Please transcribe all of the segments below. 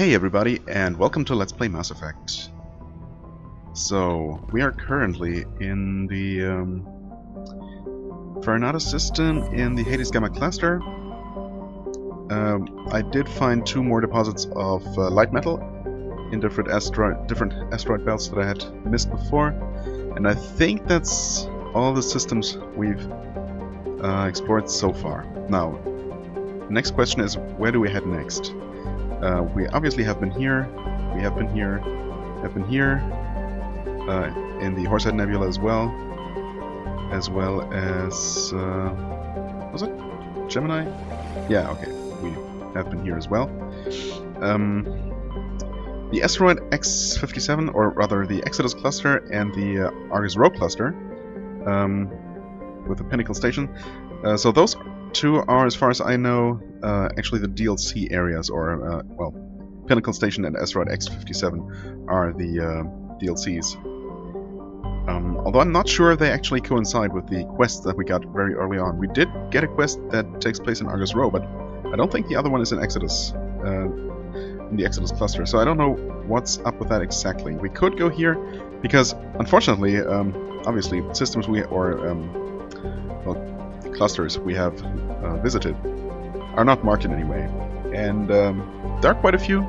Hey everybody, and welcome to Let's Play Mass Effect. So, we are currently in the Farinata system in the Hades Gamma cluster. I did find 2 more deposits of light metal in different asteroid belts that I had missed before, and I think that's all the systems we've explored so far. Now, the next question is, where do we head next? We obviously have been here, we have been here, in the Horsehead Nebula as well as, was it Gemini? Yeah, okay, we have been here as well. The asteroid X57, or rather the Exodus cluster and the Argus Rho cluster, with the Pinnacle station. So those 2 are, as far as I know, actually the DLC areas, or, well, Pinnacle Station and Asteroid X57 are the DLCs. Although I'm not sure they actually coincide with the quests that we got very early on. We did get a quest that takes place in Argus Rho, but I don't think the other one is in Exodus, in the Exodus cluster, so I don't know what's up with that exactly. We could go here, because, unfortunately, obviously, systems well, clusters we have visited are not marked in any way, and there are quite a few,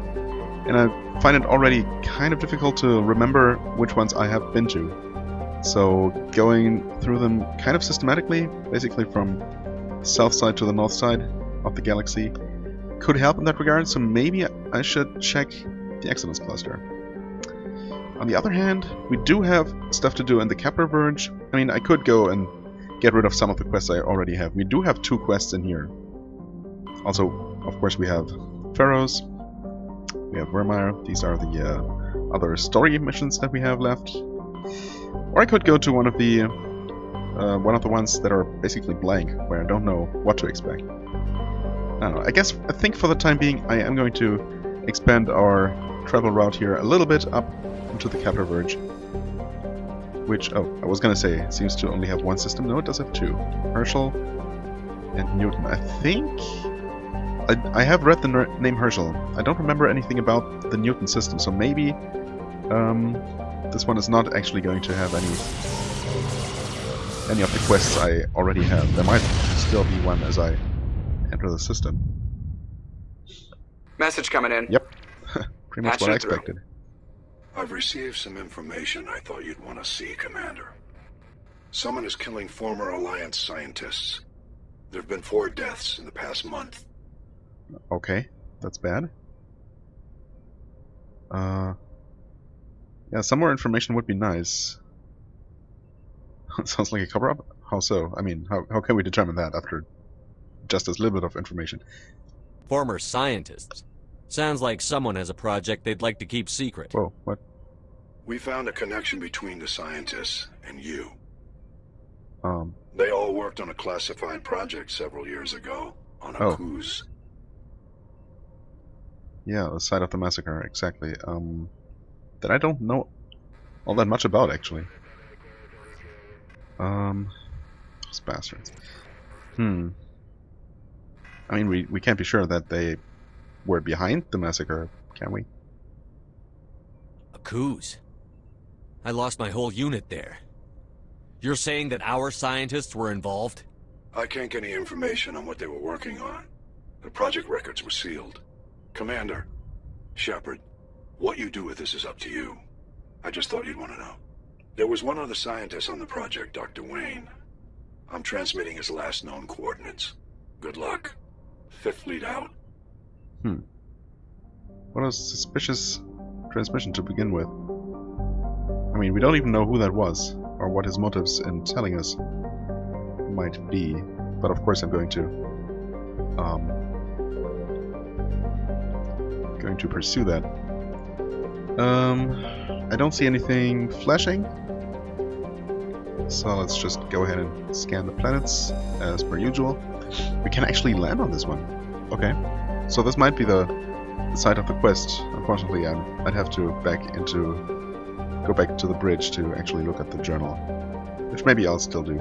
and I find it already kind of difficult to remember which ones I have been to. So going through them kind of systematically, basically from south side to the north side of the galaxy, could help in that regard, so maybe I should check the Exodus cluster. On the other hand, we do have stuff to do in the Kepler Verge. I mean, I could go and get rid of some of the quests I already have. We do have 2 quests in here. Also, of course, we have Pharaohs, we have Vermeer. These are the other story missions that we have left. Or I could go to one of the ones that are basically blank, where I don't know what to expect. I don't know. I think for the time being, I am going to expand our travel route here a little bit up into the Kepler Verge. Which, oh, I was gonna say, it seems to only have 1 system. No, it does have 2. Herschel and Newton. I think I have read the name Herschel. I don't remember anything about the Newton system, so maybe this one is not actually going to have any of the quests I already have. There might still be one as I enter the system. Message coming in. Yep. Pretty much what I expected. I've received some information I thought you'd want to see, Commander. Someone is killing former Alliance scientists. There have been 4 deaths in the past month. Okay, that's bad. Yeah, some more information would be nice. Sounds like a cover-up? How so? I mean, how can we determine that after just this little bit of information? Former scientists. Sounds like someone has a project they'd like to keep secret. Whoa, what? We found a connection between the scientists and you. Um. They all worked on a classified project several years ago, on a cruise. Yeah, the site of the massacre, exactly. That I don't know all that much about, actually. Those bastards. I mean, we can't be sure that they were behind the massacre, can we? A Kuz. I lost my whole unit there. You're saying that our scientists were involved? I can't get any information on what they were working on. The project records were sealed. Commander, Shepard, what you do with this is up to you. I just thought you'd want to know. There was one other scientist on the project, Dr. Wayne. I'm transmitting his last known coordinates. Good luck. 5th Fleet out. What a suspicious transmission to begin with. I mean, we don't even know who that was, or what his motives in telling us might be. But of course I'm going to pursue that. I don't see anything flashing, so let's just go ahead and scan the planets as per usual. We can actually land on this one. Okay, so this might be the site of the quest. Unfortunately, I'd have to go back to the bridge to actually look at the journal. which maybe I'll still do.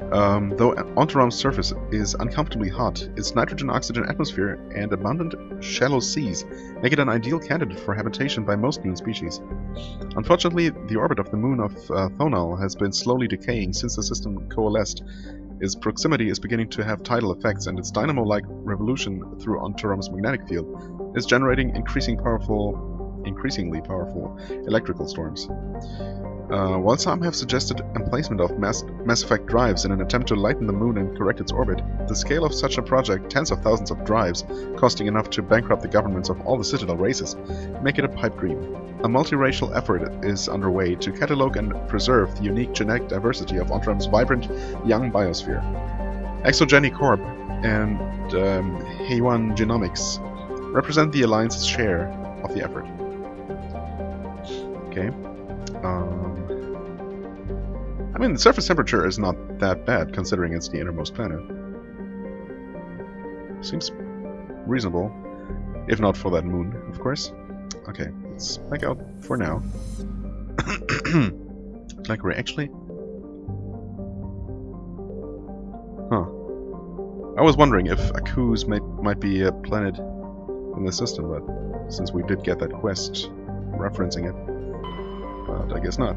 Though Ontaram's surface is uncomfortably hot, its nitrogen-oxygen atmosphere and abundant shallow seas make it an ideal candidate for habitation by most moon species. Unfortunately, the orbit of the moon of Thonal has been slowly decaying since the system coalesced. Its proximity is beginning to have tidal effects, and its dynamo-like revolution through Ontaram's magnetic field is generating increasingly powerful electrical storms. While some have suggested emplacement of Mass Effect drives in an attempt to lighten the moon and correct its orbit, the scale of such a project, tens of thousands of drives, costing enough to bankrupt the governments of all the Citadel races, make it a pipe dream. A multiracial effort is underway to catalogue and preserve the unique genetic diversity of Ontaram's vibrant young biosphere. Exogeny Corp and Heiwan Genomics represent the Alliance's share of the effort. Okay. I mean, the surface temperature is not that bad, considering it's the innermost planet. Seems reasonable, if not for that moon, of course. Okay, let's back out for now. Clankery, actually... Huh. I was wondering if Akuz might be a planet in the system, but since we did get that quest referencing it, but I guess not.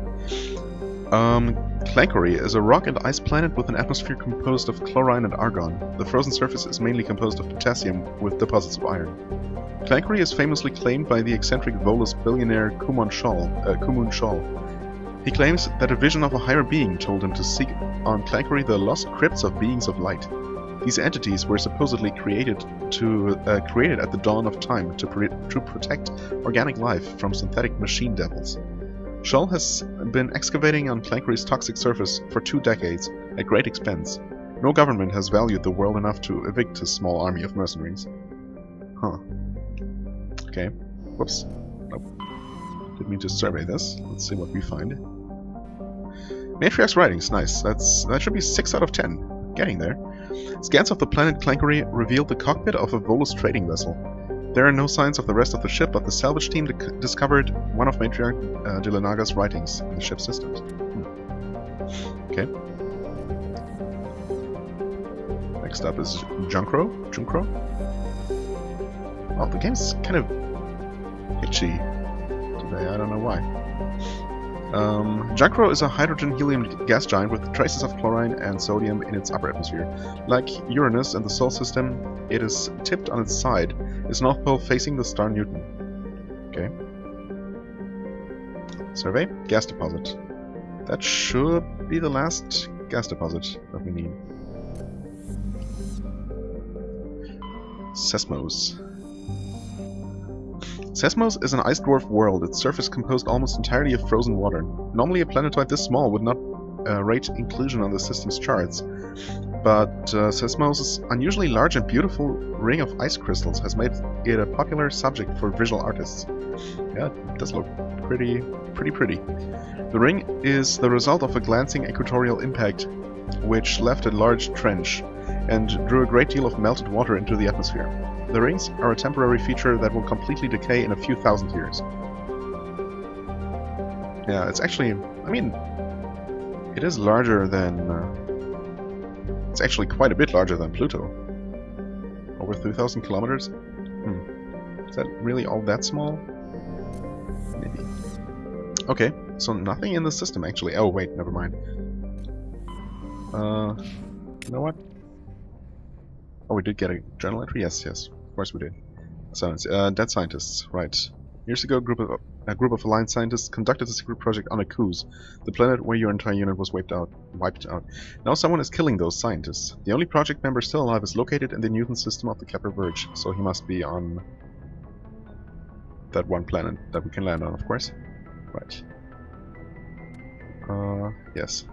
Clankery is a rock and ice planet with an atmosphere composed of chlorine and argon. The frozen surface is mainly composed of potassium with deposits of iron. Clankery is famously claimed by the eccentric Volus billionaire Kumun Shawl. He claims that a vision of a higher being told him to seek on Clankery the lost crypts of beings of light. These entities were supposedly created at the dawn of time to protect organic life from synthetic machine devils. Scholl has been excavating on Clankery's toxic surface for 2 decades, at great expense. No government has valued the world enough to evict his small army of mercenaries. Huh. Okay. Whoops. Nope. Didn't mean to survey this. Let's see what we find. Matriarch's writings, nice. That should be 6 out of 10. Getting there. Scans of the planet Clankery revealed the cockpit of a Volus trading vessel. There are no signs of the rest of the ship, but the salvage team discovered one of Matriarch Dilanaga's writings in the ship's systems. Okay. Next up is Junkro. Well, the game's kind of itchy today, I don't know why. Junkro is a hydrogen-helium gas giant with traces of chlorine and sodium in its upper atmosphere. Like Uranus and the Sol system, it is tipped on its side, its north pole facing the star Newton. Okay. Survey. Gas deposit. That should be the last gas deposit that we need. Sesmos. Sesmos is an ice dwarf world, its surface composed almost entirely of frozen water. Normally a planetoid this small would not rate inclusion on the system's charts, but Sesmos' unusually large and beautiful ring of ice crystals has made it a popular subject for visual artists. Yeah, it does look pretty. The ring is the result of a glancing equatorial impact, which left a large trench and drew a great deal of melted water into the atmosphere. The rings are a temporary feature that will completely decay in a few thousand years. Yeah, it's actually... I mean... It is larger than... it's actually quite a bit larger than Pluto. Over 3,000 kilometers? Is that really all that small? Maybe. Okay, so nothing in the system actually. Oh wait, never mind. You know what? Oh, we did get a journal entry? Yes, of course we did. Science. Dead scientists, right. Years ago, a group of Alliance scientists conducted a secret project on Akuz, the planet where your entire unit was wiped out. Now someone is killing those scientists. The only project member still alive is located in the Newton system of the Kepler Verge, so he must be on that one planet that we can land on, of course. Right. Yes.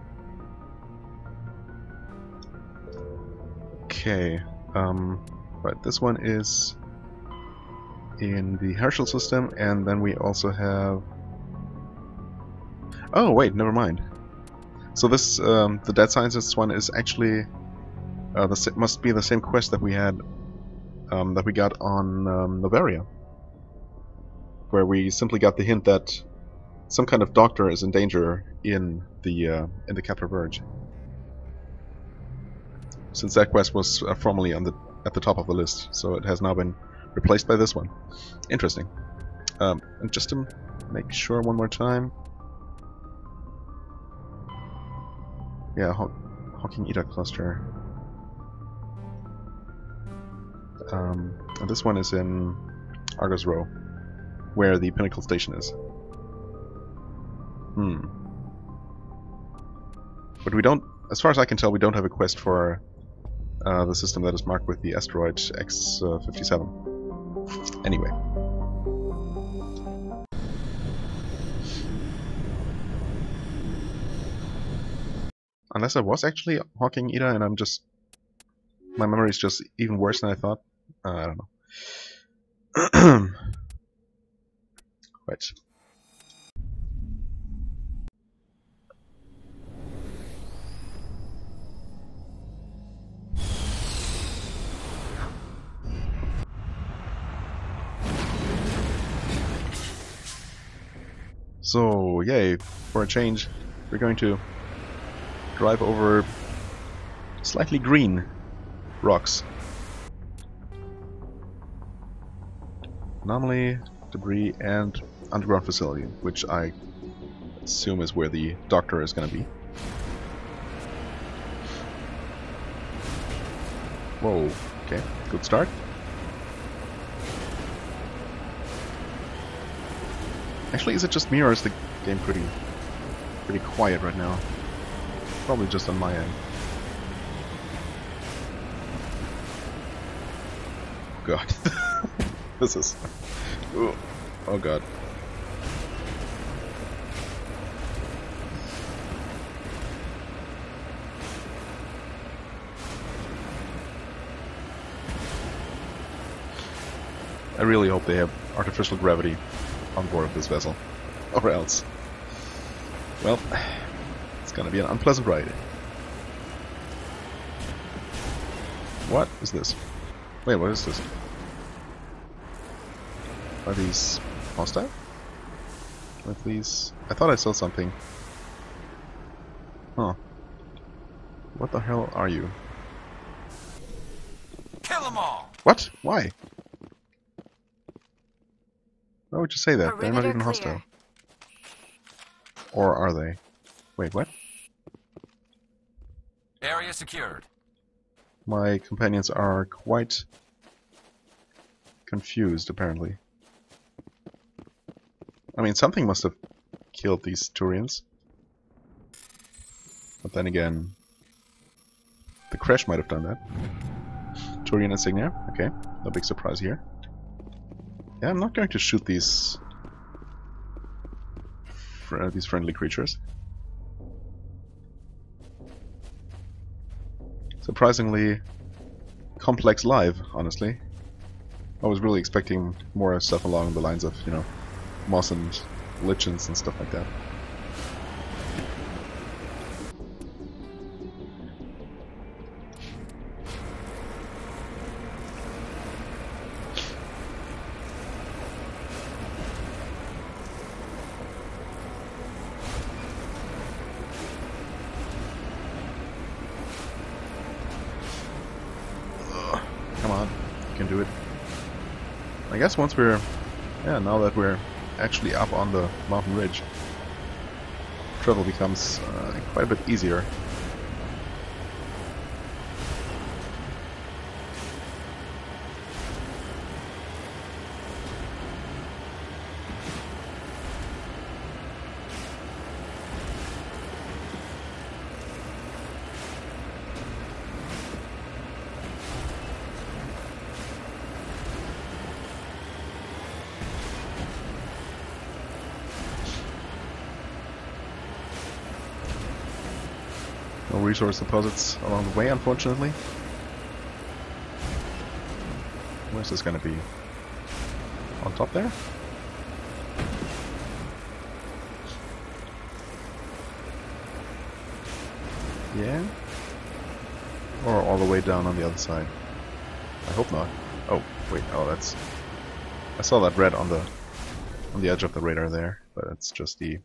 Okay. Right, this one is in the Herschel system, and then we also have... Oh, wait, never mind. So this, the Dead Scientists one is actually... must be the same quest that we had, that we got on Novaria. Where we simply got the hint that some kind of doctor is in danger in the Kepler Verge. Since that quest was formerly at the top of the list, so it has now been replaced by this one. Interesting. And just to make sure one more time. Yeah, Hawking Eta cluster. And this one is in Argus Row, where the Pinnacle Station is. But we don't, as far as I can tell, we don't have a quest for the system that is marked with the asteroid X57. Anyway. Unless I was actually Hawking Eta and I'm just... my memory is just even worse than I thought. I don't know. Right. So, yay, for a change, we're going to drive over slightly green rocks. Anomaly, debris, and underground facility, which I assume is where the doctor is going to be. Whoa, okay, good start. Actually, is it just me or is the game pretty quiet right now? Probably just on my end. God. This is... Ooh. Oh god. I really hope they have artificial gravity on board of this vessel. Or else... well, it's gonna be an unpleasant ride. What is this? Wait, what is this? Are these hostile? With these... I thought I saw something. Huh. What the hell are you? Kill them all! What? Why? Why would you say that? They're not even hostile. Or are they? Wait, what? Area secured. My companions are quite confused, apparently. I mean, something must have killed these Turians. But then again, the crash might have done that. Turian insignia, okay, no big surprise here. Yeah, I'm not going to shoot these friendly creatures. Surprisingly complex live, honestly. I was really expecting more stuff along the lines of, you know, moss and lichens and stuff like that. Come on, you can do it. I guess once we're, yeah, now that we're actually up on the mountain ridge, travel becomes quite a bit easier. No resource deposits along the way, unfortunately. Where's this gonna be? On top there? Yeah? Or all the way down on the other side? I hope not. Oh, wait, oh that's... I saw that red on the edge of the radar there. but it's just the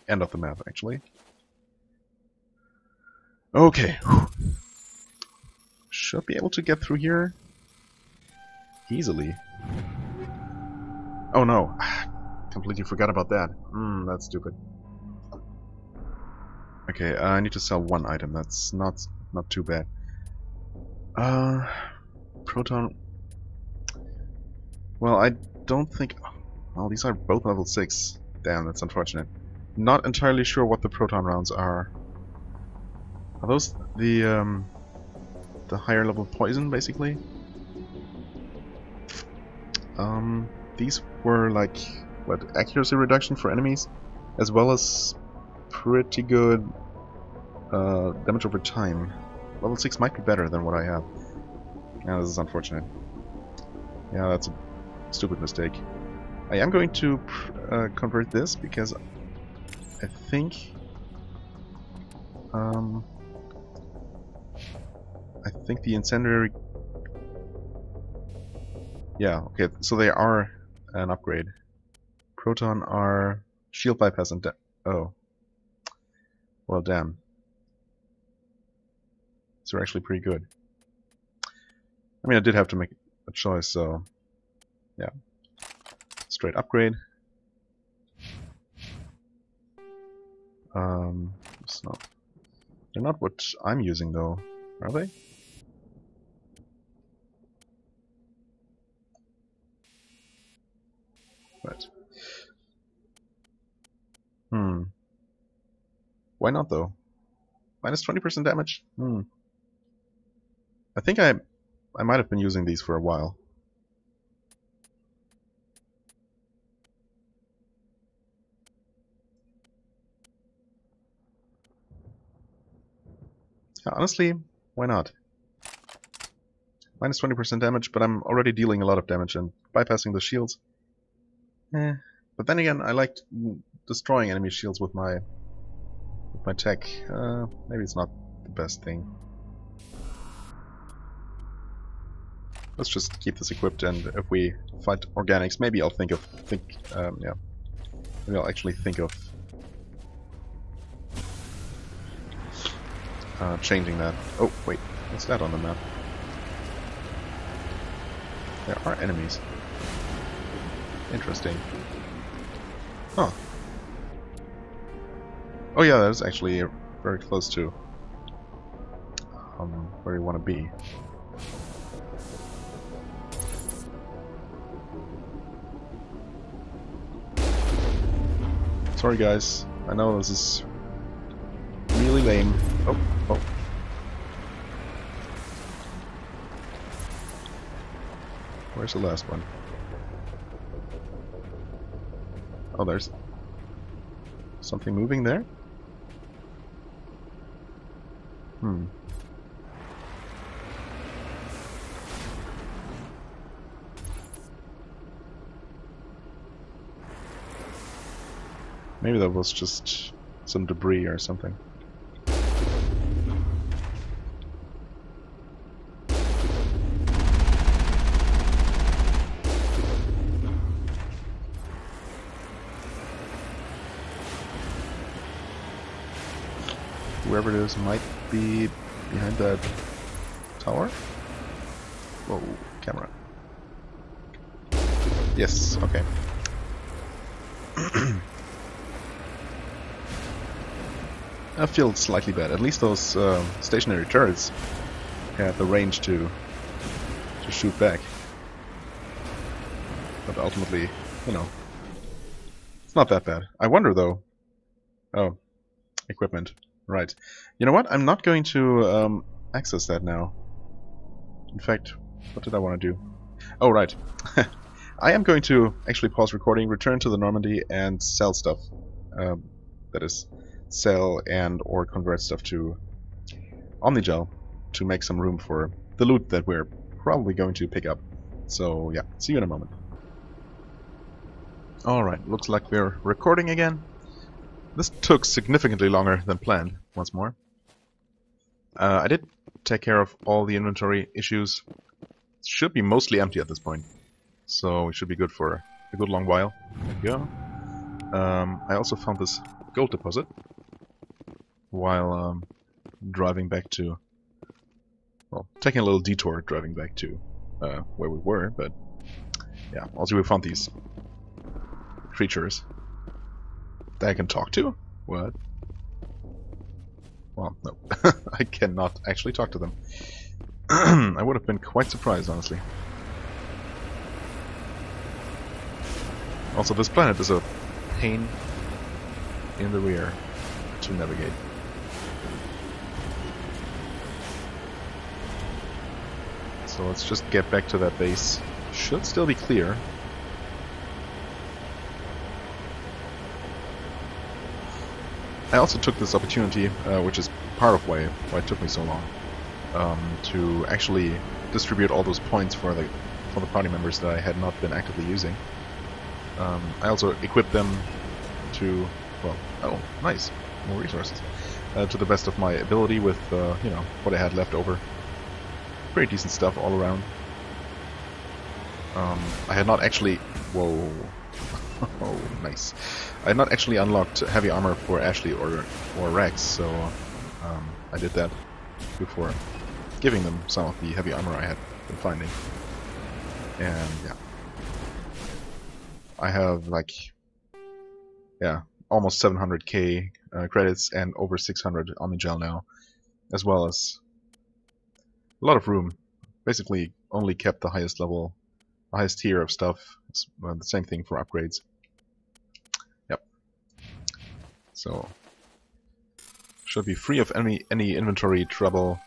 end of the map, actually. Okay. Whew. Should be able to get through here easily. Oh no. Completely forgot about that. That's stupid. Okay, I need to sell one item. That's not too bad. Proton. Well, I don't think. Well, these are both level 6. Damn, that's unfortunate. Not entirely sure what the proton rounds are. Are those the higher level poison, basically? These were like what, accuracy reduction for enemies, as well as pretty good damage over time. Level 6 might be better than what I have. Yeah, this is unfortunate. Yeah, that's a stupid mistake. I am going to convert this because I think the incendiary. Yeah, okay, so they are an upgrade. Proton are shield bypass and oh. Well, damn. These are actually pretty good. I mean, I did have to make a choice, so yeah. Straight upgrade. It's not. They're not what I'm using though, are they? Right. Why not though? Minus 20% damage? I think I might have been using these for a while. Yeah, honestly, why not? Minus 20% damage, but I'm already dealing a lot of damage and bypassing the shields. But then again, I like destroying enemy shields with my tech. Maybe it's not the best thing. Let's just keep this equipped, and if we fight organics, maybe I'll maybe I'll actually think of changing that. Oh wait, what's that on the map? There are enemies. Interesting. Huh. Oh yeah, that is actually very close to where you want to be. Sorry guys, I know this is really lame. Oh. Where's the last one? Oh, there's something moving there? Maybe that was just some debris or something. Whoever it is might be behind that tower. Whoa, camera. Yes, okay. I feel slightly bad. At least those stationary turrets had the range to shoot back. But ultimately, you know, it's not that bad. I wonder though. Oh, equipment. Right. You know what? I'm not going to access that now. In fact, what did I want to do? Oh, right. I am going to actually pause recording, return to the Normandy, and sell stuff. That is, sell and or convert stuff to Omnigel to make some room for the loot that we're probably going to pick up. So yeah, see you in a moment. Alright, looks like we're recording again. This took significantly longer than planned, once more. I did take care of all the inventory issues. It should be mostly empty at this point. So we should be good for a good long while. There we go. I also found this gold deposit while driving back to, well, taking a little detour driving back to where we were, but yeah, also we found these creatures that I can talk to? What? Well, no. I cannot actually talk to them. I would have been quite surprised, honestly. Also, this planet is a pain in the rear to navigate. So let's just get back to that base. Should still be clear. I also took this opportunity, which is part of why it took me so long, to actually distribute all those points for the party members that I had not been actively using. I also equipped them to, well, oh, nice, more resources, to the best of my ability with, you know, what I had left over. Pretty decent stuff all around. I had not actually, whoa, oh, nice. I had not actually unlocked heavy armor for Ashley or Rex, so I did that before giving them some of the heavy armor I had been finding. And yeah, I have like, yeah, almost 700k credits and over 600 Omnigel now, as well as a lot of room. Basically, only kept the highest level, the highest tier of stuff. It's, the same thing for upgrades. Yep. So should be free of any inventory trouble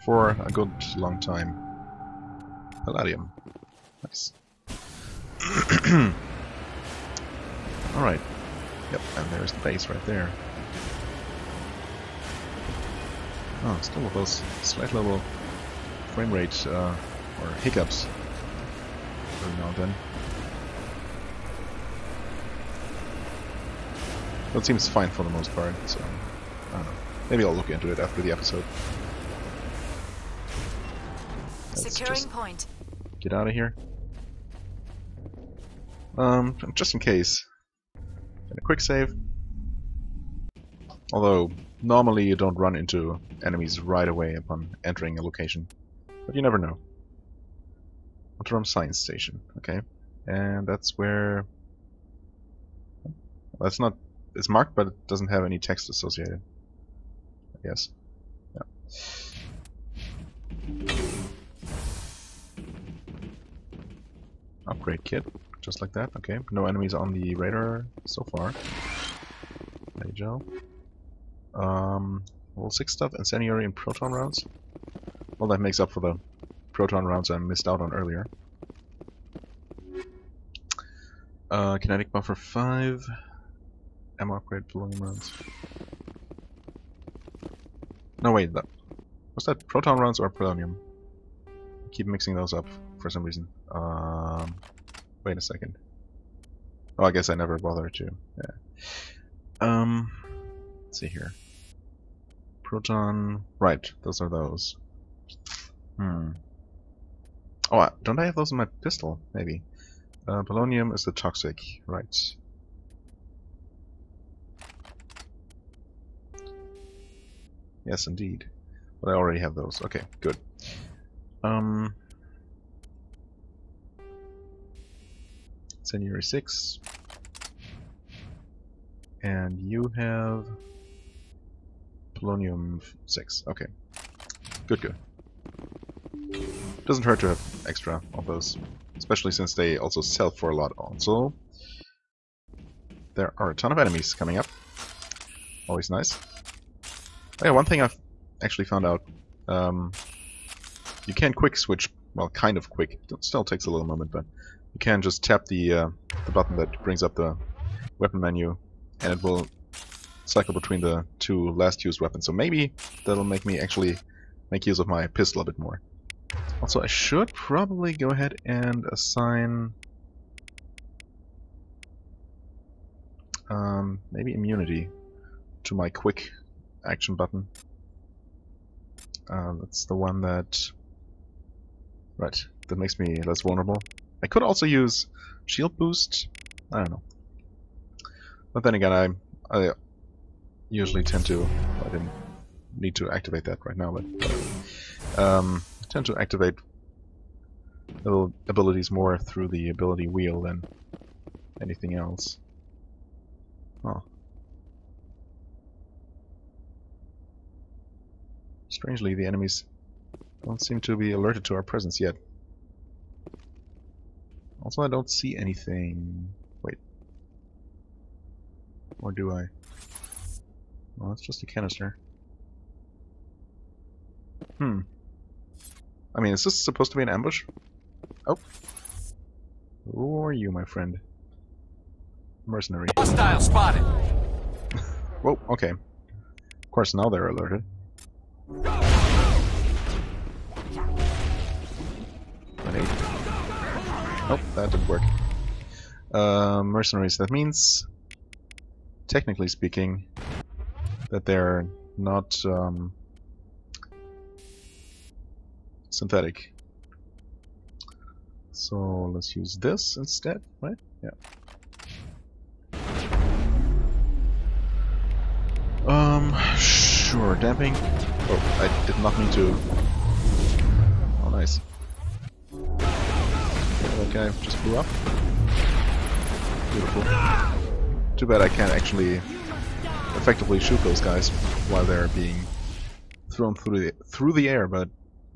for a good long time. Palladium. Nice. Alright. Yep, and there's the base right there. Oh, still with those slight level frame rate or hiccups every now and then. That seems fine for the most part, so I don't know. Maybe I'll look into it after the episode. Let's Securing point. Get out of here. Just in case. And a quick save. Although, normally you don't run into enemies right away upon entering a location. But you never know. Autodrome Science Station, okay. And that's where... Well, that's not... It's marked, but it doesn't have any text associated. I guess. Yeah. Upgrade kit. Just like that, okay. No enemies on the radar so far. Gel. Level 6 stuff, incendiary and proton rounds. Well, that makes up for the proton rounds I missed out on earlier. Kinetic buffer 5. Ammo upgrade balloon rounds. No, wait, was that proton rounds or polonium? I keep mixing those up for some reason. Wait a second. Oh, I guess I never bothered to. Yeah. Let's see here. Proton. Right, those are those. Oh, don't I have those in my pistol? Maybe. Polonium is the toxic, right? Yes, indeed. But I already have those. Okay, good. Incendiary 6. And you have polonium 6. Okay. Good. Doesn't hurt to have extra of those, especially since they also sell for a lot also. There are a ton of enemies coming up. Always nice. Oh yeah, one thing I've actually found out. You can quick switch, well, kind of quick. It still takes a little moment, but you can just tap the button that brings up the weapon menu, and it will cycle between the two last used weapons. So maybe that'll make me actually make use of my pistol a bit more. Also, I should probably go ahead and assign maybe immunity to my quick action button. That's the one that... Right, that makes me less vulnerable. I could also use shield boost. I don't know. But then again, I usually tend to. I didn't need to activate that right now, but I tend to activate little abilities more through the ability wheel than anything else. Oh. Strangely, the enemies don't seem to be alerted to our presence yet. Also, I don't see anything. Wait. Or do I? Well, it's just a canister. I mean, is this supposed to be an ambush? Oh. Who are you, my friend? Mercenary. Hostile spotted. Whoa, okay. Of course, now they're alerted. Grenade. Nope, that didn't work. Mercenaries, that means, technically speaking, that they're not synthetic. So let's use this instead, right? Yeah. Sure, damping. Oh, I did not mean to. Oh, nice. That guy just blew up. Beautiful. Too bad I can't actually effectively shoot those guys while they're being thrown through the air, but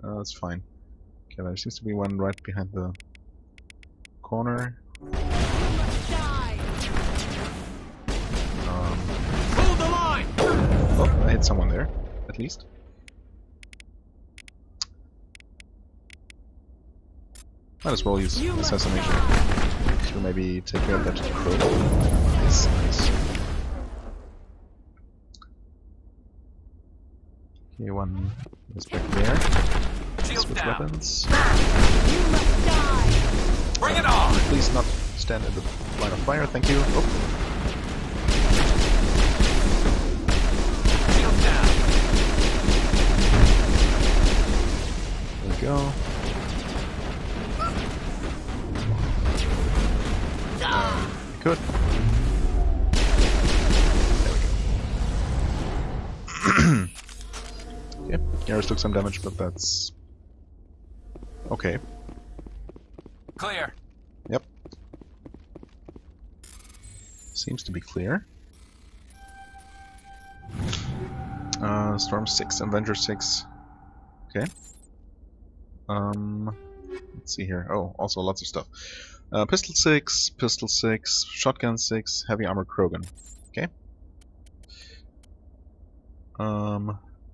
that's fine. Okay, there seems to be one right behind the corner. Oh, I hit someone there, at least. Might as well use assassination to maybe take care of that crow. Nice, nice. Okay, one is back there. Switch weapons. Bring it on! Please not stand in the line of fire, thank you. Oh. There we go. Good. There we go. Okay, Garrus took some damage, but that's okay. Clear. Yep. Seems to be clear. Storm 6, Avenger 6. Okay. Let's see here. Oh, also lots of stuff. Pistol 6, Shotgun 6, Heavy Armor Krogan. Okay.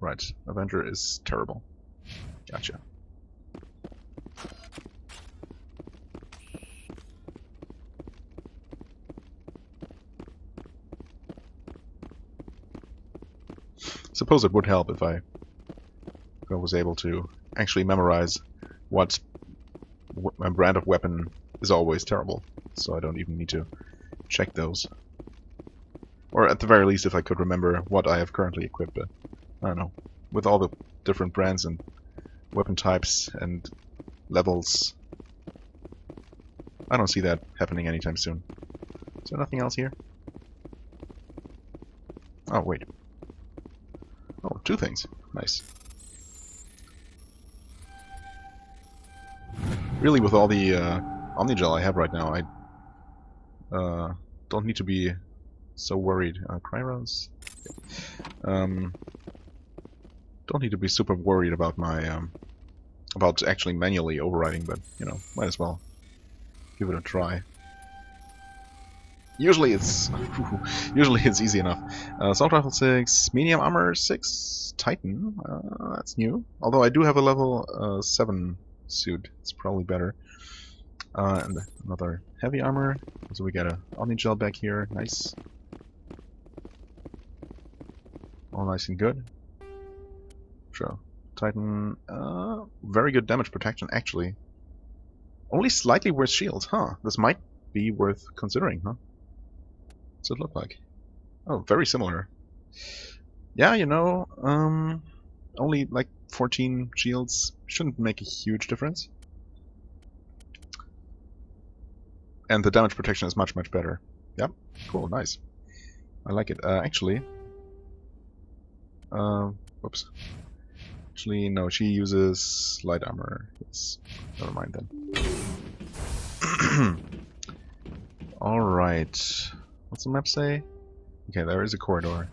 Right. Avenger is terrible. Gotcha. Suppose it would help if I was able to actually memorize what my brand of weapon is always terrible, so I don't even need to check those. Or at the very least, if I could remember what I have currently equipped, but I don't know. With all the different brands and weapon types and levels, I don't see that happening anytime soon. Is there nothing else here? Oh, wait. Oh, two things. Nice. Really, with all the Omnigel I have right now, I don't need to be so worried. Cryros. Don't need to be super worried about my about actually manually overriding, but you know, might as well give it a try. Usually it's easy enough. Assault Rifle 6, Medium Armor 6, Titan. That's new. Although I do have a level 7 suit, it's probably better. And another Heavy Armor. So we got a Omnigel back here. Nice. All nice and good. Sure. Titan. Very good damage protection, actually. Only slightly worse shields, huh? This might be worth considering, huh? What's it look like? Oh, very similar. Yeah, you know, only like 14 shields shouldn't make a huge difference. And the damage protection is much, much better. Yep, cool, nice. I like it. Actually... whoops. Actually, no, she uses light armor. Yes. Never mind then. Alright. What's the map say? Okay, there is a corridor.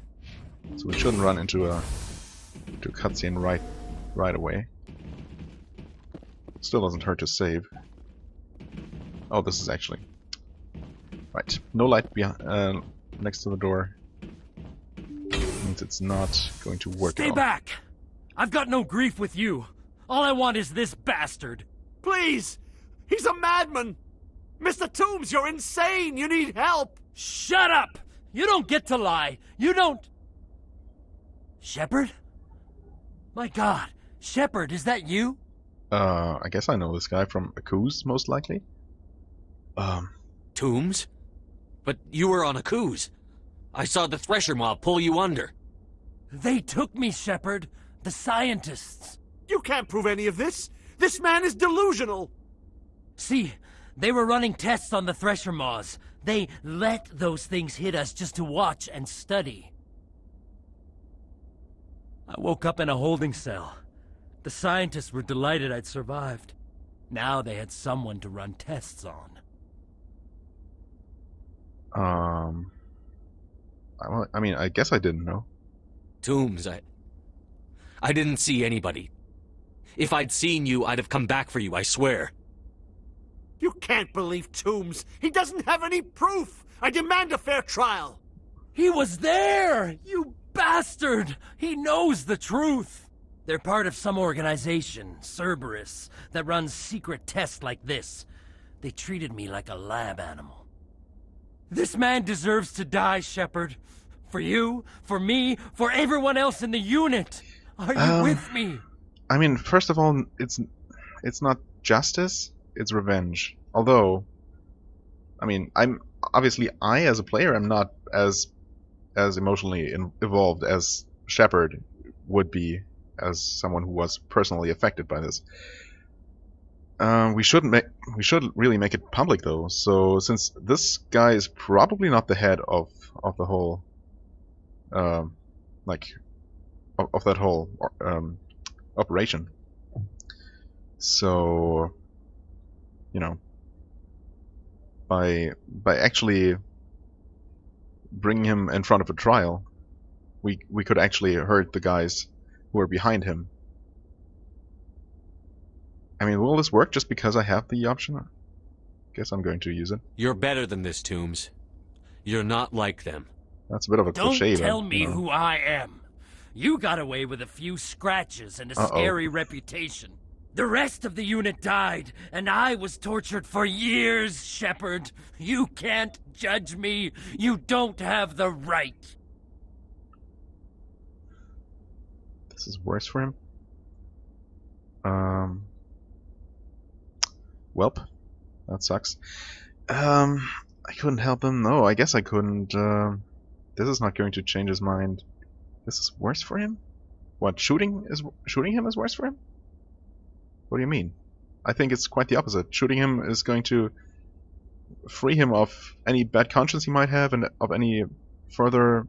So we shouldn't run into a cutscene right away. Still doesn't hurt to save. Oh, this is actually... Right. No light behind, next to the door. Means it's not going to work at Stay all. back! I've got no grief with you. All I want is this bastard. Please! He's a madman! Mr. Toombs, you're insane! You need help! Shut up! You don't get to lie. You don't... Shepard? My God. Shepard, is that you? I guess I know this guy from Akuz, most likely. Toombs? But you were on a cruise. I saw the Thresher mob pull you under. They took me, Shepard. The scientists. You can't prove any of this! This man is delusional! See, they were running tests on the Thresher moths. They let those things hit us just to watch and study. I woke up in a holding cell. The scientists were delighted I'd survived. Now they had someone to run tests on. I mean, I guess I didn't know. Toombs, I didn't see anybody. If I'd seen you, I'd have come back for you, I swear. You can't believe Toombs! He doesn't have any proof! I demand a fair trial! He was there! You bastard! He knows the truth! They're part of some organization, Cerberus, that runs secret tests like this. They treated me like a lab animal. This man deserves to die, Shepard. For you, for me, for everyone else in the unit. Are you with me? I mean, first of all, it's not justice, it's revenge. Although, I mean, I as a player am not as emotionally involved as Shepard would be as someone who was personally affected by this. We should really make it public though. So since this guy is probably not the head of the whole of that whole operation. So, you know, by actually bringing him in front of a trial, we could actually hurt the guys who are behind him. I mean, will this work just because I have the option? Guess I'm going to use it. You're better than this, Toombs. You're not like them. That's a bit of a cliche. Don't tell but, me you know. who I am. You got away with a few scratches and a scary reputation. The rest of the unit died, and I was tortured for years, Shepard. You can't judge me. You don't have the right. This is worse for him. Welp. That sucks. I couldn't help him. No, I guess I couldn't. This is not going to change his mind. This is worse for him? What, shooting him is worse for him? What do you mean? I think it's quite the opposite. Shooting him is going to free him of any bad conscience he might have and of any further,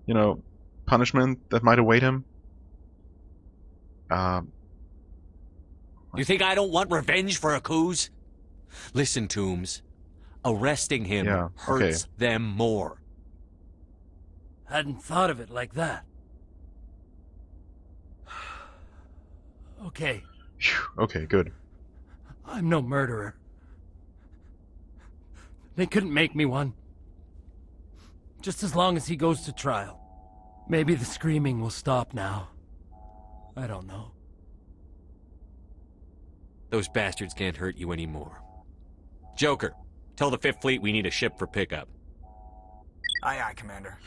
you know, punishment that might await him. You think I don't want revenge for Akuz? Listen, Toombs. Arresting him hurts them more. Hadn't thought of it like that. Okay. Okay, good. I'm no murderer. They couldn't make me one. Just as long as he goes to trial. Maybe the screaming will stop now. I don't know. Those bastards can't hurt you anymore. Joker, tell the 5th Fleet we need a ship for pickup. Aye, aye, Commander.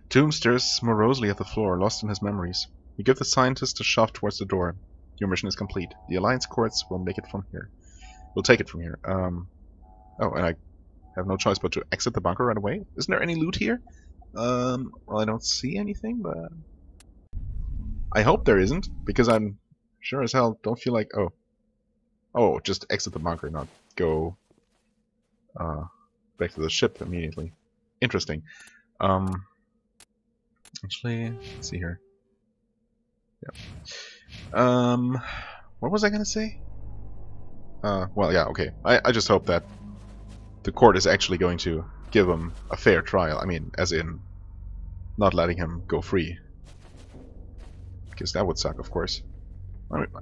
Toom stares morosely at the floor, lost in his memories. You give the scientist a shove towards the door. Your mission is complete. The Alliance courts will make it from here. We'll take it from here. Oh, and I have no choice but to exit the bunker right away. Isn't there any loot here? Well, I don't see anything, but I hope there isn't, because I'm sure as hell don't feel like... Oh, just exit the bunker, not go back to the ship immediately. Interesting. Actually, let's see here. Yeah. What was I gonna say? Well, yeah, okay. I just hope that the court is actually going to give him a fair trial. I mean, as in, not letting him go free. Because that would suck, of course.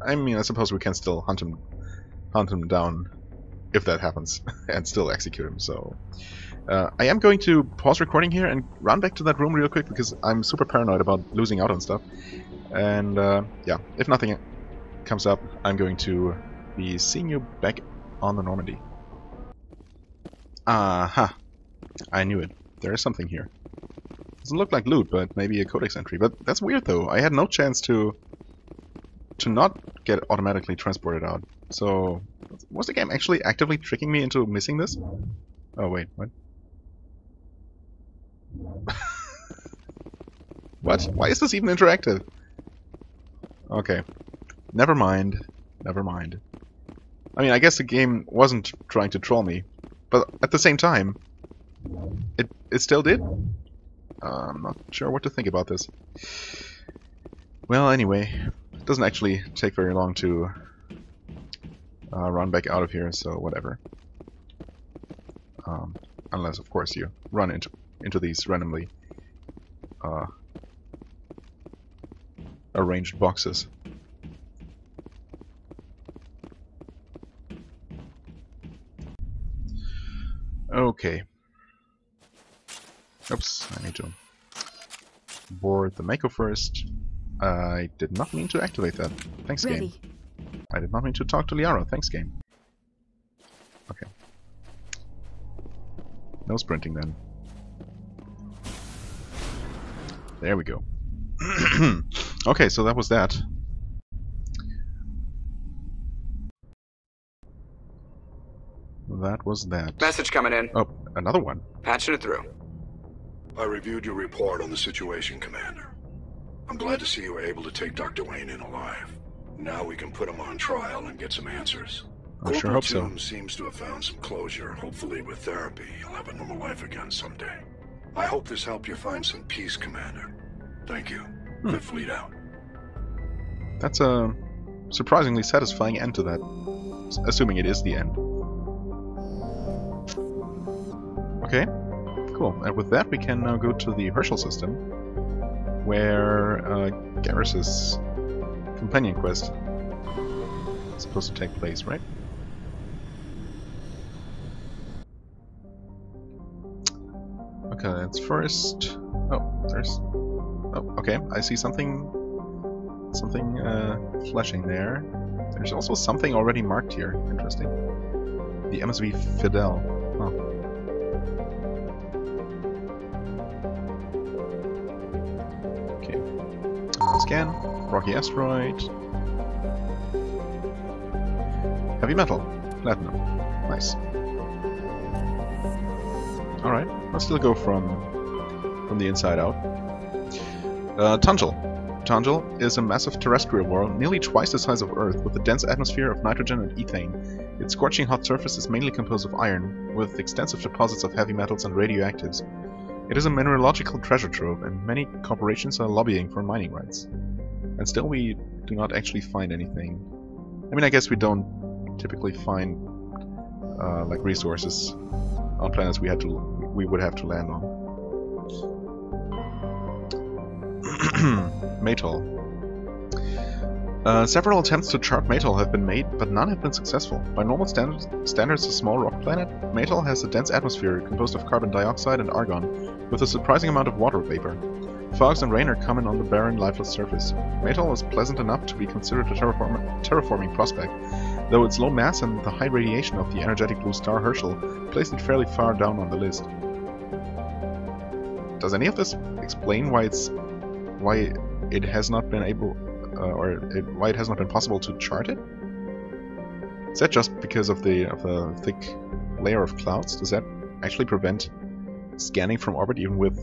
I mean, I suppose we can still hunt him down if that happens, and still execute him, so... I am going to pause recording here and run back to that room real quick, because I'm super paranoid about losing out on stuff. And, yeah, if nothing comes up, I'm going to be seeing you back on the Normandy. Aha! I knew it. There is something here. Doesn't look like loot, but maybe a codex entry. But that's weird, though. I had no chance to not get automatically transported out. So, was the game actually actively tricking me into missing this? Oh, wait, what? What? Why is this even interactive? Okay. Never mind. Never mind. I mean, I guess the game wasn't trying to troll me, but at the same time, it still did? I'm not sure what to think about this. Well, anyway, it doesn't actually take very long to run back out of here, so whatever. Unless, of course, you run into these randomly arranged boxes. Okay. Oops, I need to board the Mako first. I did not mean to activate that. Thanks, game. I did not mean to talk to Liara. Thanks, game. Okay. No sprinting then. There we go. Okay, so that was that. That was that. Message coming in. Oh, another one. Patching it through. I reviewed your report on the situation, Commander. I'm glad to see you were able to take Dr. Wayne in alive. Now we can put him on trial and get some answers. I sure hope so. Toombs seems to have found some closure. Hopefully with therapy, he'll have a normal life again someday. I hope this helped you find some peace, Commander. Thank you. Good fleet out. That's a surprisingly satisfying end to that. Assuming it is the end. Okay, cool. And with that we can now go to the Herschel system, where Garrus's companion quest is supposed to take place, right? Okay, let's first... Oh, there's... Oh, okay, I see something flashing there. There's also something already marked here. Interesting. The MSV Fidel. Oh. Okay. Scan. Rocky asteroid. Heavy metal. Platinum. Nice. Alright, I'll still go from the inside out. Tungel. Tungel is a massive terrestrial world nearly twice the size of Earth, with a dense atmosphere of nitrogen and ethane. Its scorching hot surface is mainly composed of iron, with extensive deposits of heavy metals and radioactives. It is a mineralogical treasure trove, and many corporations are lobbying for mining rights. And still we do not actually find anything. I mean, I guess we don't typically find like resources on planets we would have to land on. Matal. Several attempts to chart Matal have been made, but none have been successful. By normal standards, a small rock planet, Matal has a dense atmosphere composed of carbon dioxide and argon, with a surprising amount of water vapor. Fogs and rain are common on the barren, lifeless surface. Matal is pleasant enough to be considered a terraforming prospect, though its low mass and the high radiation of the energetic blue star Herschel place it fairly far down on the list. Does any of this explain why it has not been able, why it has not been possible to chart it? Is that just because of the thick layer of clouds? Does that actually prevent scanning from orbit even with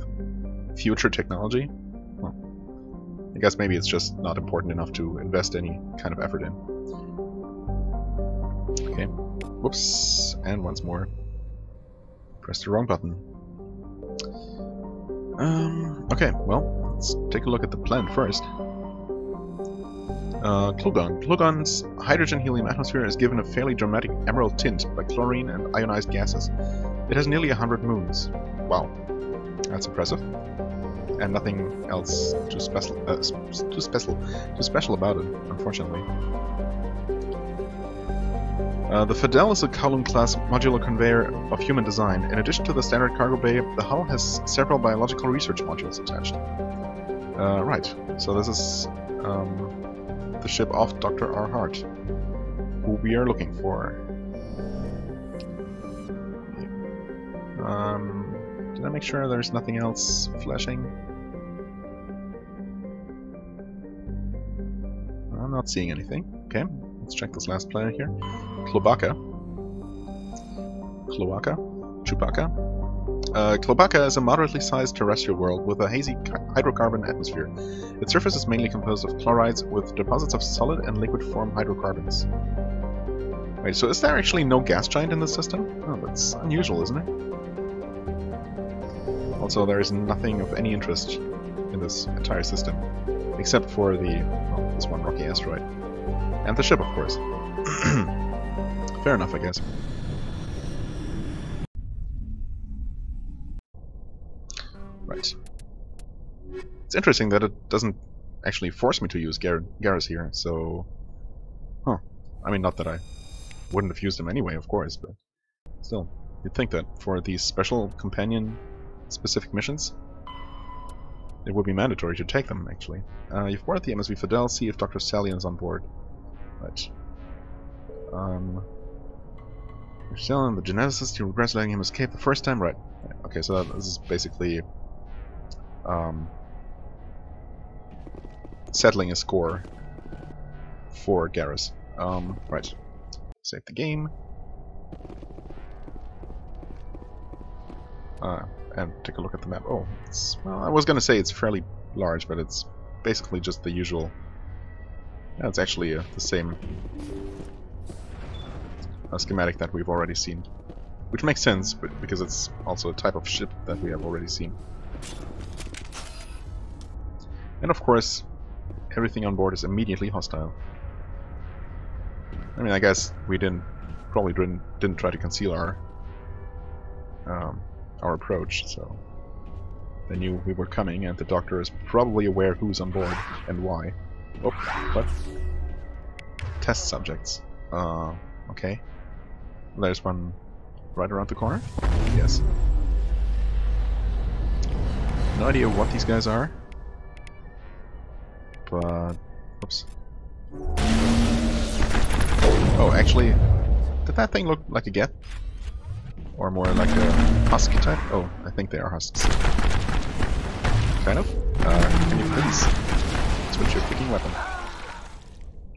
future technology? Well, I guess maybe it's just not important enough to invest any kind of effort in. Okay. Whoops. And once more. Press the wrong button. Okay, well, let's take a look at the plan first. Klugon. Klugon's hydrogen-helium atmosphere is given a fairly dramatic emerald tint by chlorine and ionized gases. It has nearly 100 moons. Wow, that's impressive. And nothing else too special about it, unfortunately. The Fidel is a Kowloon-class modular conveyor of human design. In addition to the standard cargo bay, the hull has several biological research modules attached. Right, so this is the ship of Dr. R. Hart, who we are looking for. Did I make sure there's nothing else flashing? I'm not seeing anything. Okay, let's check this last planet here. Klobaka. Klobaka is a moderately sized terrestrial world with a hazy hydrocarbon atmosphere. Its surface is mainly composed of chlorides with deposits of solid and liquid form hydrocarbons. Wait, so is there actually no gas giant in this system? Oh, that's unusual, isn't it? Also, there is nothing of any interest in this entire system, except for this one rocky asteroid. And the ship, of course. Fair enough, I guess. Right. It's interesting that it doesn't actually force me to use Garrus here, so... Huh. I mean, not that I wouldn't have used him anyway, of course, but still. You'd think that for these special companion-specific missions, it would be mandatory to take them, actually. You've boarded the MSV Fidel, see if Dr. Salian's on board. Right. You're still on the geneticist, you regret letting him escape the first time? Right. Okay, so this is basically settling a score for Garrus. Right. Save the game. And take a look at the map. Oh, well, I was gonna say it's fairly large, but it's basically just the usual. Yeah, it's actually the same schematic that we've already seen, which makes sense, but because it's also a type of ship that we have already seen. And of course, everything on board is immediately hostile. I mean, I guess we probably didn't try to conceal our approach, so they knew we were coming, and the Doctor is probably aware who's on board and why. Oh, what? Test subjects. Okay. There's one right around the corner? Yes. No idea what these guys are. But... Oops. Oh, actually... Did that thing look like a Geth? Or more like a husk type? Oh, I think they are husks. Kind of. Can you please switch your picking weapon?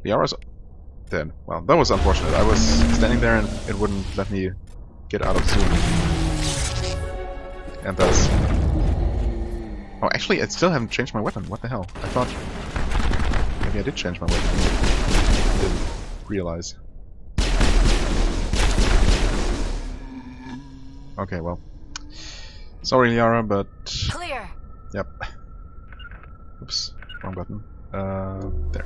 The Aura's dead. Well, that was unfortunate. I was standing there and it wouldn't let me get out of zoom. And that's... Oh, actually, I still haven't changed my weapon. What the hell? I thought... Maybe I did change my weapon. I didn't realize. Okay, well. Sorry, Liara, but... Clear! Yep. Oops. Wrong button. There.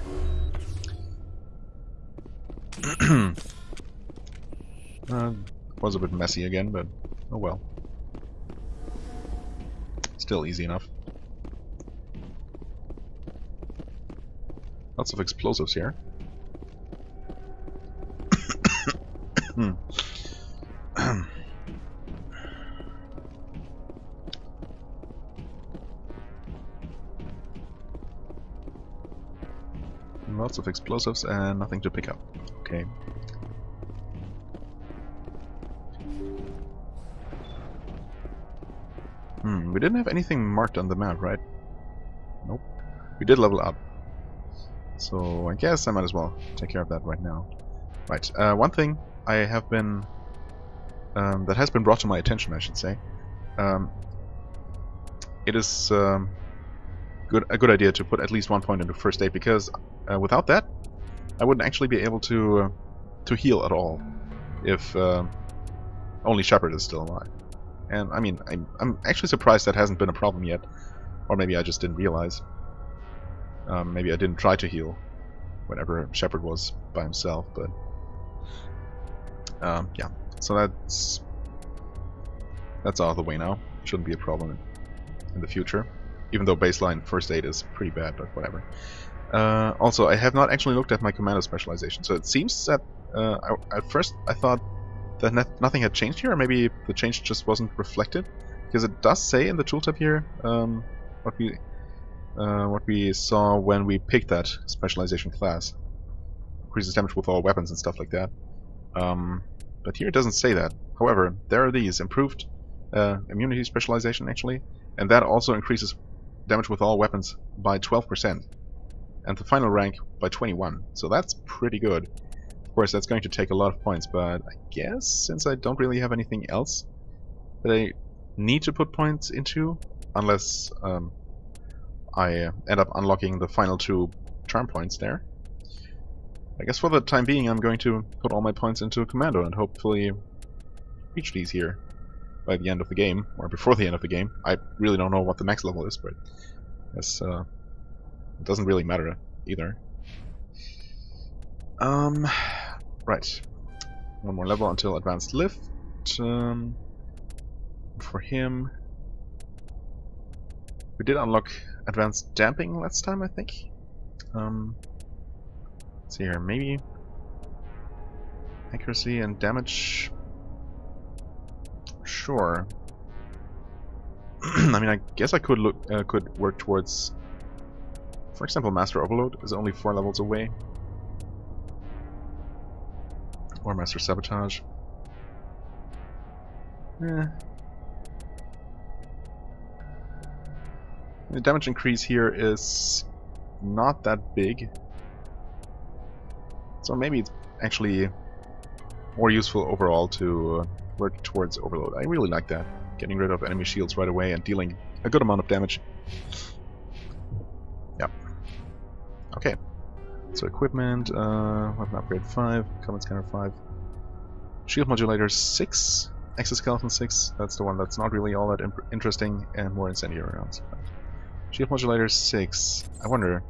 Was a bit messy again, but oh well. Still easy enough. Lots of explosives here. Lots of explosives and nothing to pick up. Okay. We didn't have anything marked on the map, right? Nope. We did level up. So I guess I might as well take care of that right now. Right. One thing I have been... that has been brought to my attention, I should say. It is a good idea to put at least one point into first aid, because without that, I wouldn't actually be able to heal at all if only Shepard is still alive. And I mean, I'm actually surprised that hasn't been a problem yet. Or maybe I just didn't realize. Maybe I didn't try to heal whenever Shepard was by himself, but... yeah, so that's out of the way now. Shouldn't be a problem in the future. Even though baseline first aid is pretty bad, but whatever. Also, I have not actually looked at my commando specialization, so it seems that at first I thought that nothing had changed here, or maybe the change just wasn't reflected, because it does say in the tooltip here what we saw when we picked that specialization class. Increases damage with all weapons and stuff like that. But here it doesn't say that. However, there are these improved immunity specialization actually, and that also increases damage with all weapons by 12%, and the final rank by 21. So that's pretty good. Of course, that's going to take a lot of points, but I guess since I don't really have anything else that I need to put points into, unless I end up unlocking the final 2 charm points there, I guess for the time being I'm going to put all my points into Commando and hopefully reach these here by the end of the game, or before the end of the game. I really don't know what the max level is, but it doesn't really matter either. Right. One more level until advanced lift. For him, we did unlock advanced damping last time, I think. Let's see here, maybe accuracy and damage. Sure. I mean, I guess I could work towards, for example, Master Overload is only 4 levels away, or Master Sabotage. The damage increase here is not that big, so maybe it's actually more useful overall to work towards Overload. I really like that, getting rid of enemy shields right away and dealing a good amount of damage. Yep. Okay. So equipment, weapon upgrade 5, combat scanner 5, shield modulator 6, exoskeleton 6. That's the one that's not really all that interesting, and more incendiary rounds. Shield modulator 6. I wonder.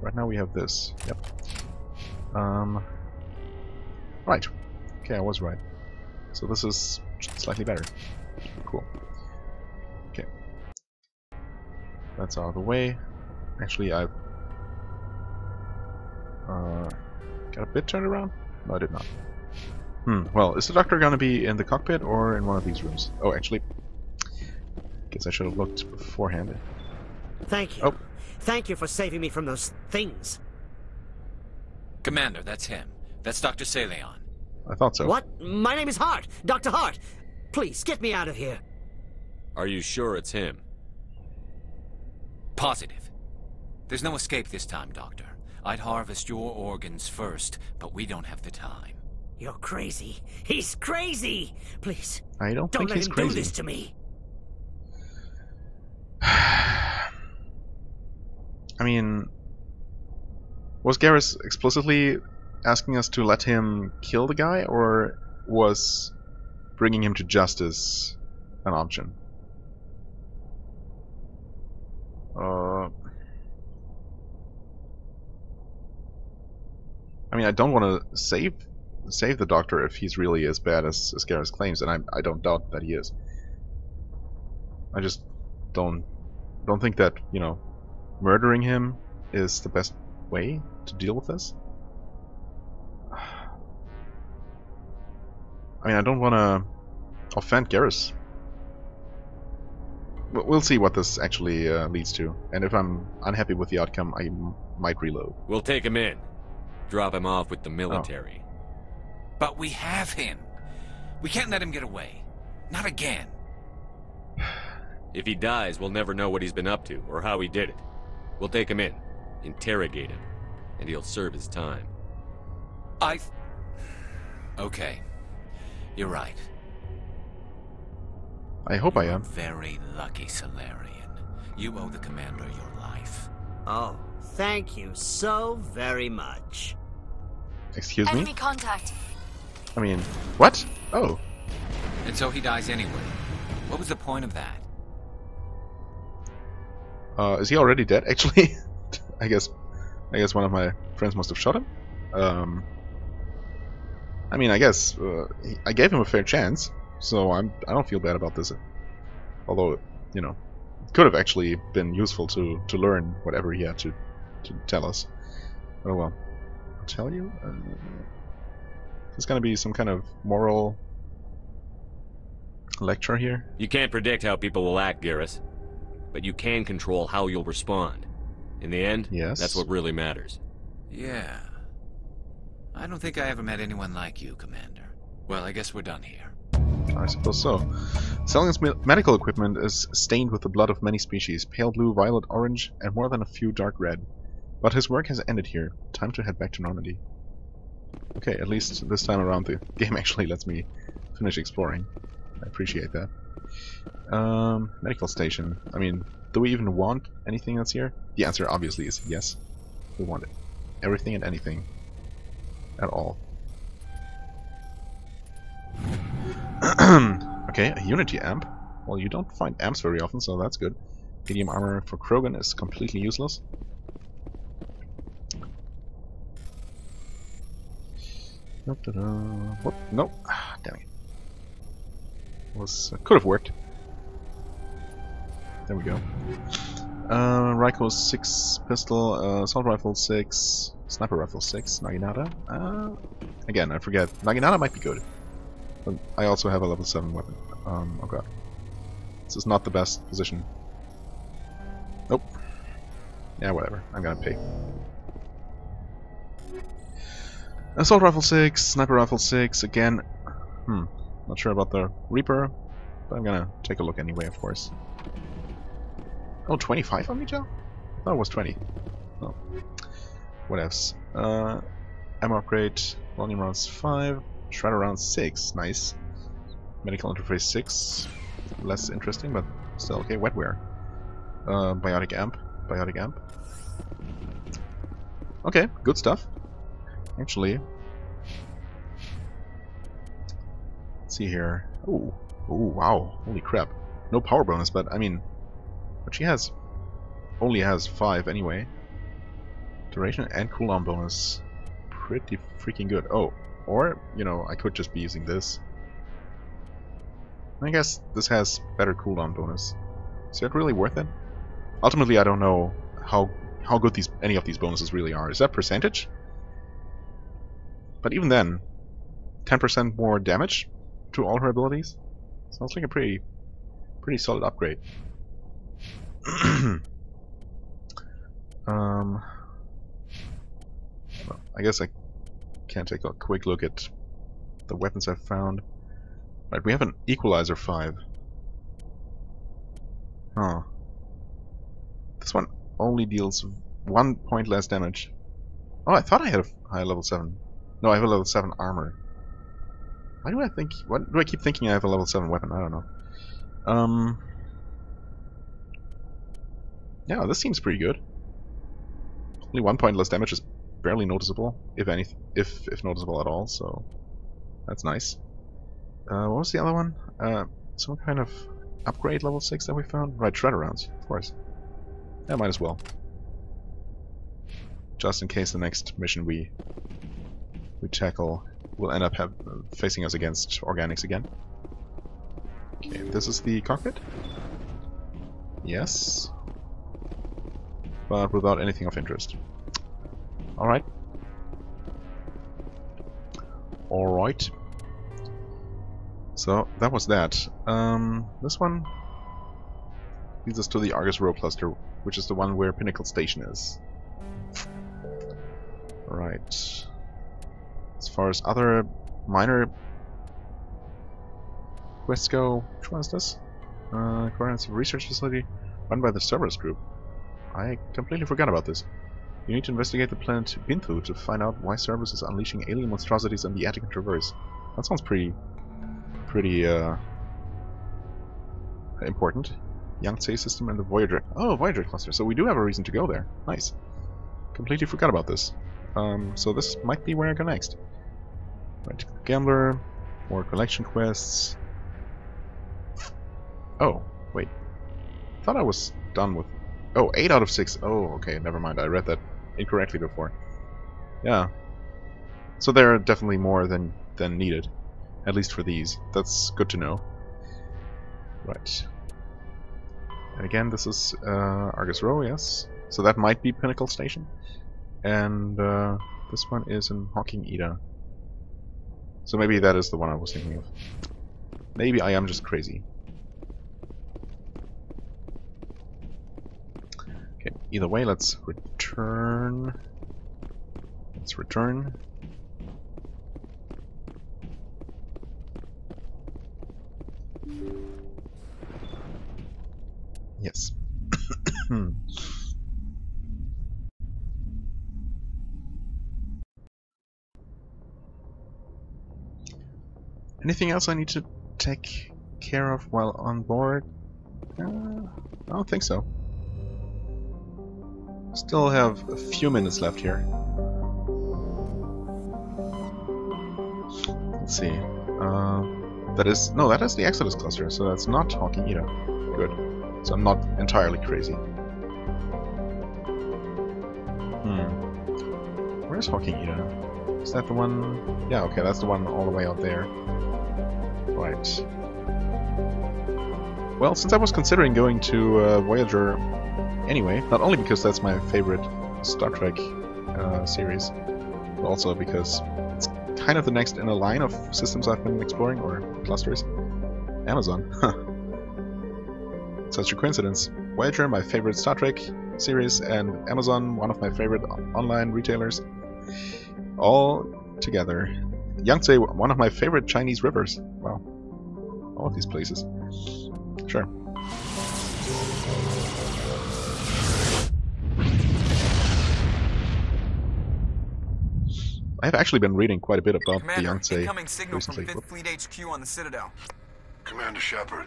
Right now we have this. Yep. Right. Okay, I was right. So this is slightly better. Cool. Okay. That's out of the way. Actually, I've got a bit turned around? No, I did not. Well, is the doctor gonna be in the cockpit or in one of these rooms? Oh, actually, guess I should have looked beforehand. Thank you. Oh. Thank you for saving me from those things. Commander, that's him. That's Dr. Saleon. I thought so. What? My name is Hart. Dr. Hart. Please, get me out of here. Are you sure it's him? Positive. There's no escape this time, Doctor. I'd harvest your organs first, but we don't have the time. You're crazy. He's crazy. Please, I don't think let he's him crazy. do this to me. I mean, was Garrus explicitly asking us to let him kill the guy, or was bringing him to justice an option? I mean, I don't want to save the doctor if he's really as bad as Garrus claims, and I don't doubt that he is. I just don't think that, you know, murdering him is the best way to deal with this. I mean, I don't want to offend Garrus. We'll see what this actually leads to, and if I'm unhappy with the outcome, I might reload. We'll take him in. Drop him off with the military. But we have him. We can't let him get away. Not again. If he dies, we'll never know what he's been up to, or how he did it. We'll take him in, interrogate him, and he'll serve his time. Okay. You're right. I hope I You're am. very lucky, Solarian. You owe the Commander your life. Oh, thank you so very much. Excuse me? Enemy contact. I mean, what? Oh. And so he dies anyway. What was the point of that? Is he already dead, actually? I guess one of my friends must have shot him. I mean, I guess I gave him a fair chance, so I don't feel bad about this. Although, you know, it could have actually been useful to learn whatever he had to tell us. Oh well. I'll tell you? There's gonna be some kind of moral lecture here? You can't predict how people will act, Garrus. But you can control how you'll respond. In the end, yes, that's what really matters. Yeah. I don't think I ever met anyone like you, Commander. Well, I guess we're done here. I suppose so. Seling's medical equipment is stained with the blood of many species, pale blue, violet, orange, and more than a few dark red. But his work has ended here. Time to head back to Normandy. Okay, at least this time around the game actually lets me finish exploring. I appreciate that. Medical station. I mean, do we even want anything that's here? The answer obviously is yes. We want it. Everything and anything. At all. Okay, a Unity amp. Well, you don't find amps very often, so that's good. Medium armor for Krogan is completely useless. Whoop, nope. Damn it. Could have worked. There we go. Raiko 6 pistol, assault rifle 6, sniper rifle 6, Naginata. Again, I forget. Naginata might be good. But I also have a level 7 weapon. Oh god. This is not the best position. Nope. Yeah, whatever. I'm gonna pay. Assault rifle 6, sniper rifle 6, again. Not sure about the Reaper, but I'm gonna take a look anyway, of course. Oh, 25 on me, Joe? I thought it was 20. Oh. What else? Ammo upgrade, volume rounds 5, shredder rounds 6, nice. Medical interface 6, less interesting, but still okay. Wetware. Biotic amp. Okay, good stuff. Actually, let's see here. Ooh, wow, holy crap. No power bonus, but I mean, what she has only has 5 anyway. Duration and cooldown bonus. Pretty freaking good. Oh, or, you know, I could just be using this. I guess this has better cooldown bonus. Is that really worth it? Ultimately, I don't know how good any of these bonuses really are. Is that percentage? But even then, 10% more damage to all her abilities? Sounds like a pretty solid upgrade. Well, I guess I can take a quick look at the weapons I've found. Right, we have an Equalizer 5. Huh. This one only deals 1 point less damage. Oh, I thought I had a high level 7. No, I have a level 7 armor. Why do I keep thinking I have a level 7 weapon? I don't know. Yeah, this seems pretty good. Only 1 point less damage is barely noticeable, if noticeable at all, so that's nice. What was the other one? Some kind of upgrade level 6 that we found? Right, shredder rounds, of course. Yeah, might as well. Just in case the next mission we tackle will end up facing us against organics again. Okay, this is the cockpit. Yes. But without anything of interest. Alright. Alright. So, that was that. This one leads us to the Argus Row Cluster, which is the one where Pinnacle Station is. Right. As far as other minor quests go, which one is this? Comprehensive Research Facility run by the Cerberus Group. I completely forgot about this. You need to investigate the planet Binthu to find out why Cerberus is unleashing alien monstrosities on the Attican Traverse. That sounds pretty important. Yangtze system and the Voyager. Oh, Voyager cluster. So we do have a reason to go there. Nice. Completely forgot about this. So this might be where I go next. Right, Gambler, more collection quests. Oh, wait. I thought I was done with... Oh, 8 out of 6. Oh, okay, never mind. I read that incorrectly before. Yeah. So there are definitely more than needed. At least for these. That's good to know. Right. And again, this is Argus Row, yes. So that might be Pinnacle Station. And this one is in Hawking Ida. So maybe that is the one I was thinking of. Maybe I am just crazy. Okay, either way, let's return. Let's return. Yes. Anything else I need to take care of while on board? I don't think so. Still have a few minutes left here. Let's see. That is the Exodus cluster, so that's not Hawking Ida. Good. So I'm not entirely crazy. Where's Hawking Ida? Is that the one? Yeah, okay, that's the one all the way out there. Right. Well, since I was considering going to Voyager anyway, not only because that's my favorite Star Trek series, but also because it's kind of the next in a line of systems I've been exploring, or clusters. Amazon. Such a coincidence. Voyager, my favorite Star Trek series, and Amazon, one of my favorite online retailers. All together. Yangtze, one of my favorite Chinese rivers. Wow. All of these places. Sure. I've actually been reading quite a bit about Commander, the Yangtze incoming signal recently. from 5th Fleet HQ on the Citadel. Commander Shepard,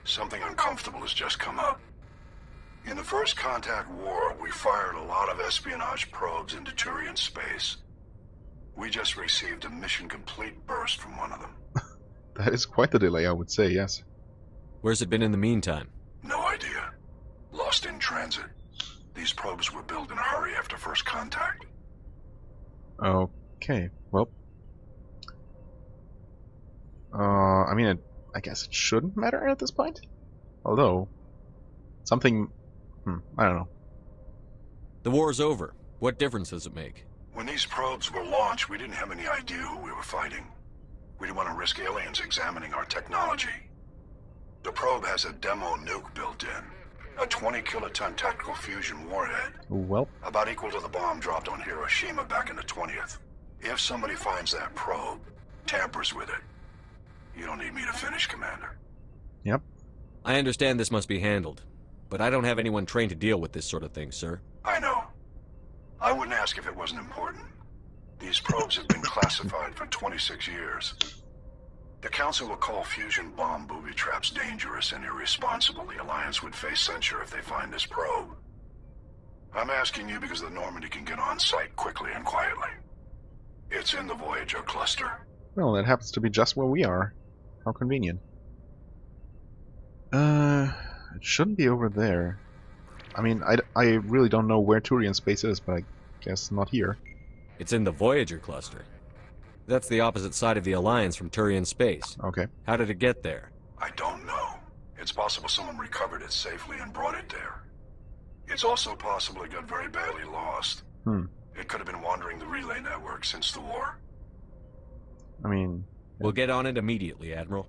something uncomfortable has just come up. In the First Contact War, we fired a lot of espionage probes into Turian space. We just received a mission-complete burst from one of them. That is quite the delay, I would say, yes. Where's it been in the meantime? No idea. Lost in transit. These probes were built in a hurry after First Contact. Okay, well... I mean, I guess it shouldn't matter at this point? Although... something... I don't know. The war's over. What difference does it make? When these probes were launched, we didn't have any idea who we were fighting. We didn't want to risk aliens examining our technology. The probe has a demo nuke built in. A 20-kiloton tactical fusion warhead. Well... about equal to the bomb dropped on Hiroshima back in the 20th. If somebody finds that probe, tampers with it, you don't need me to finish, Commander. Yep. I understand this must be handled, but I don't have anyone trained to deal with this sort of thing, sir. I know. I wouldn't ask if it wasn't important. These probes have been classified for 26 years. The Council will call fusion bomb booby traps dangerous and irresponsible. The Alliance would face censure if they find this probe. I'm asking you because the Normandy can get on site quickly and quietly. It's in the Voyager cluster. Well, that happens to be just where we are. How convenient. It shouldn't be over there. I mean, I really don't know where Turian space is, but I guess not here. It's in the Voyager cluster. That's the opposite side of the Alliance from Turian space. Okay. How did it get there? I don't know. It's possible someone recovered it safely and brought it there. It's also possible it got very badly lost. It could have been wandering the relay network since the war. I mean... We'll get on it immediately, Admiral.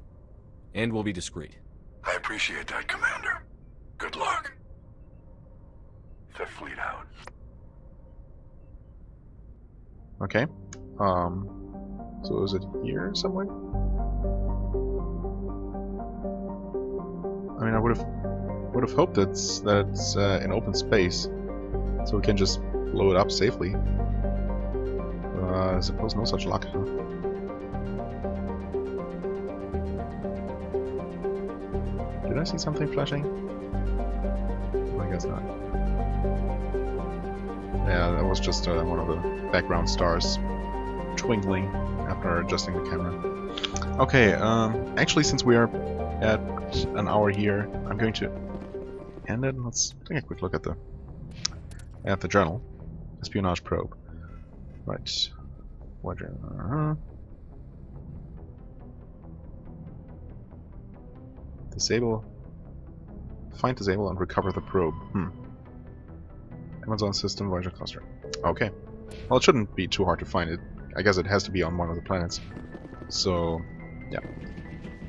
And we'll be discreet. I appreciate that, Commander. Good luck. Fifth Fleet out. Okay. So is it here somewhere? I mean, I would have hoped that it's in open space, so we can just blow it up safely. I suppose no such luck, huh? Did I see something flashing? I guess not. Yeah, that was just one of the background stars twinkling after or adjusting the camera. Okay, actually, since we are at an hour here, I'm going to end it. Let's take a quick look at the journal. Espionage probe. Right. What journal? Disable. Find, disable, and recover the probe. Amazon system, Voyager cluster. Okay. Well, it shouldn't be too hard to find it. I guess it has to be on one of the planets. So, yeah.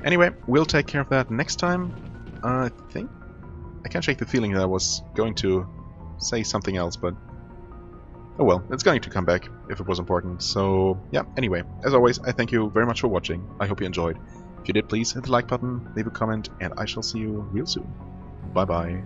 Anyway, we'll take care of that next time. I think I can't shake the feeling that I was going to say something else, but oh well, it's going to come back if it was important. So, yeah, anyway, as always, I thank you very much for watching. I hope you enjoyed. If you did, please hit the like button, leave a comment, and I shall see you real soon. Bye-bye.